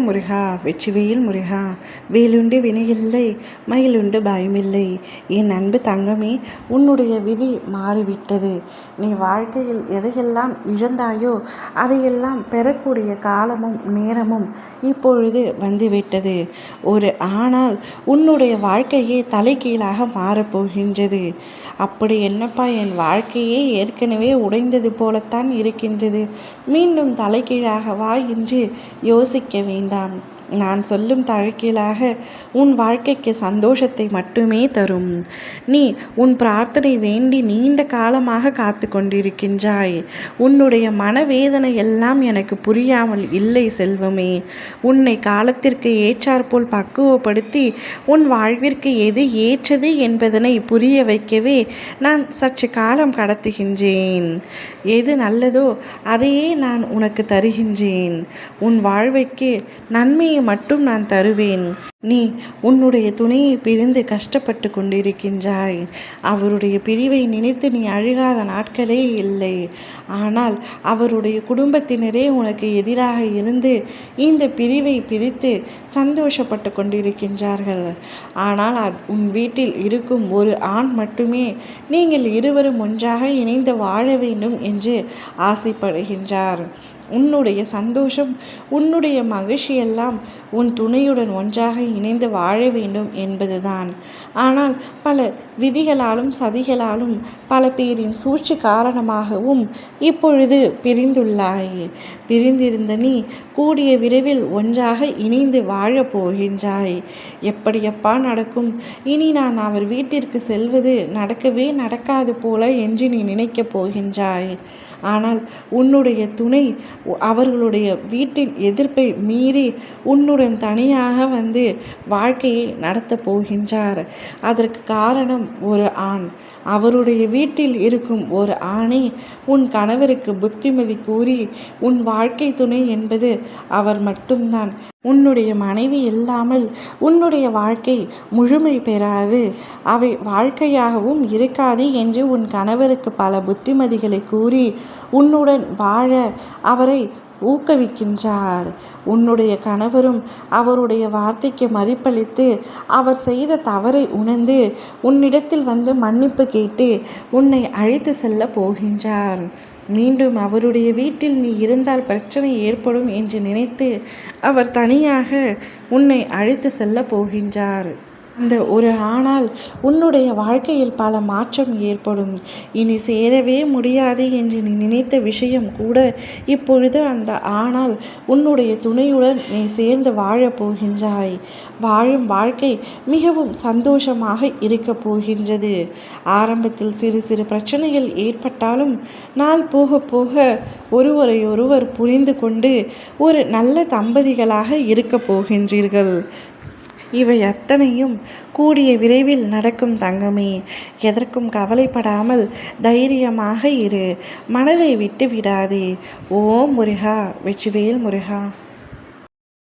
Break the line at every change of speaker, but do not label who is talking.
முருகா வெற்றிவேல் முருகா, வேலுண்டு வினையில்லை மயிலுண்டு பயமில்லை. என் அன்பு தங்கமே, உன்னுடைய விதி மாறிவிட்டது. நீ வாழ்க்கையில் எதையெல்லாம் இழந்தாயோ அதையெல்லாம் பெறக்கூடிய காலமும் நேரமும் இப்பொழுது வந்துவிட்டது. ஒரு ஆனால் உன்னுடைய வாழ்க்கையே தலைகீழாக மாறப்போகின்றது. அப்படி என்னப்பா, என் வாழ்க்கையே ஏற்கனவே உடைந்தது போலத்தான் இருக்கின்றது, மீண்டும் தலைகீழாகவா என்று யோசிக்க வேண்டாம். நான் சொல்லும் தலைகீழாக உன் வாழ்க்கைக்கு சந்தோஷத்தை மட்டுமே தரும். நீ உன் பிரார்த்தனை வேண்டி நீண்ட காலமாக காத்து கொண்டிருக்கின்றாய். உன்னுடைய மனவேதனை எல்லாம் எனக்கு புரியாமல் இல்லை செல்வமே. உன்னை காலத்திற்கு ஏற்றாற்போல் பக்குவப்படுத்தி உன் வாழ்விற்கு எது ஏற்றது என்பதனை புரிய வைக்கவே நான் சற்று காலம் கடத்துகின்றேன். எது நல்லதோ அதையே நான் உனக்கு தருகின்றேன். உன் வாழ்வைக்கு நன்மையை மட்டும் நான் தருவேன். நீ உன்னுடைய துணையை பிரிந்து கஷ்டப்பட்டு கொண்டிருக்கின்றாய். அவருடைய பிரிவை நினைத்து நீ அழுகாத நாட்களே இல்லை. ஆனால் அவருடைய குடும்பத்தினரே உனக்கு எதிராக இருந்து இந்த பிரிவை பிரித்து சந்தோஷப்பட்டு கொண்டிருக்கின்றார்கள். ஆனால் உன் வீட்டில் இருக்கும் ஒரு ஆண் மட்டுமே நீங்கள் இருவரும் ஒன்றாக இணைந்து வாழ வேண்டும் என்று ஆசைப்படுகின்றார். உன்னுடைய சந்தோஷம், உன்னுடைய மகிழ்ச்சியெல்லாம் உன் துணையுடன் ஒன்றாக இணைந்து வாழ வேண்டும் என்பதுதான். ஆனால் பல விதிகளாலும் சதிகளாலும் பல பேரின் சூழ்ச்சி காரணமாகவும் இப்பொழுது பிரிந்துள்ளாய். பிரிந்திருந்த நீ கூடிய விரைவில் ஒன்றாக இணைந்து வாழப் போகின்றாய். எப்படியப்பா நடக்கும்? இனி நான் அவர் வீட்டிற்கு செல்வது நடக்கவே நடக்காது போல என்று நீ நினைக்கப் போகின்றாய். ஆனால் உன்னுடைய துணை அவர்களுடைய வீட்டின் எதிர்ப்பை மீறி உன்னுடன் தனியாக வந்து வாழ்க்கையை நடத்தப் போகின்றார். அதற்கு காரணம் ஒரு ஆண். அவருடைய வீட்டில் இருக்கும் ஒரு ஆணை உன் கணவருக்கு புத்திமதி கூறி உன் வாழ்க்கை துணை என்பது அவர் மட்டும்தான். உன்னுடைய மனைவி இல்லாமல் உன்னுடைய வாழ்க்கை முழுமை பெறாது, அவை வாழ்க்கையாகவும் இருக்காது என்று உன் கணவருக்கு பல புத்திமதிகளை கூறி உன்னுடன் வாழ அவரை ஊக்குவிக்கின்றார். உன்னுடைய கணவரும் அவருடைய வார்த்தைக்கு மதிப்பளித்து அவர் செய்த தவறை உணர்ந்து உன்னிடத்தில் வந்து மன்னிப்பு கேட்டு உன்னை அழைத்து செல்ல போகின்றார். மீண்டும் அவருடைய வீட்டில் நீ இருந்தால் பிரச்சனை ஏற்படும் என்று நினைத்து அவர் தனியாக உன்னை அழைத்து செல்ல போகின்றார். இந்த ஒரு ஆணால் உன்னுடைய வாழ்க்கையில் பல மாற்றம் ஏற்படும். இனி சேரவே முடியாது என்று நீ நினைத்த விஷயம் கூட இப்பொழுது அந்த ஆணால் உன்னுடைய துணையுடன் நீ சேர்ந்து வாழப் போகின்றாய். வாழும் வாழ்க்கை மிகவும் சந்தோஷமாக இருக்க போகின்றது. ஆரம்பத்தில் சிறு சிறு பிரச்சனைகள் ஏற்பட்டாலும் நாள் போக போக ஒருவரையொருவர் புரிந்து கொண்டு ஒரு நல்ல தம்பதிகளாக இருக்க போகின்றீர்கள். இவை அத்தனையும் கூடிய விரைவில் நடக்கும் தங்கமே. எதற்கும் கவலைப்படாமல் தைரியமாக இரு. மனதை விட்டு விடாதே. ஓம் முருகா வெற்றிவேல் முருகா.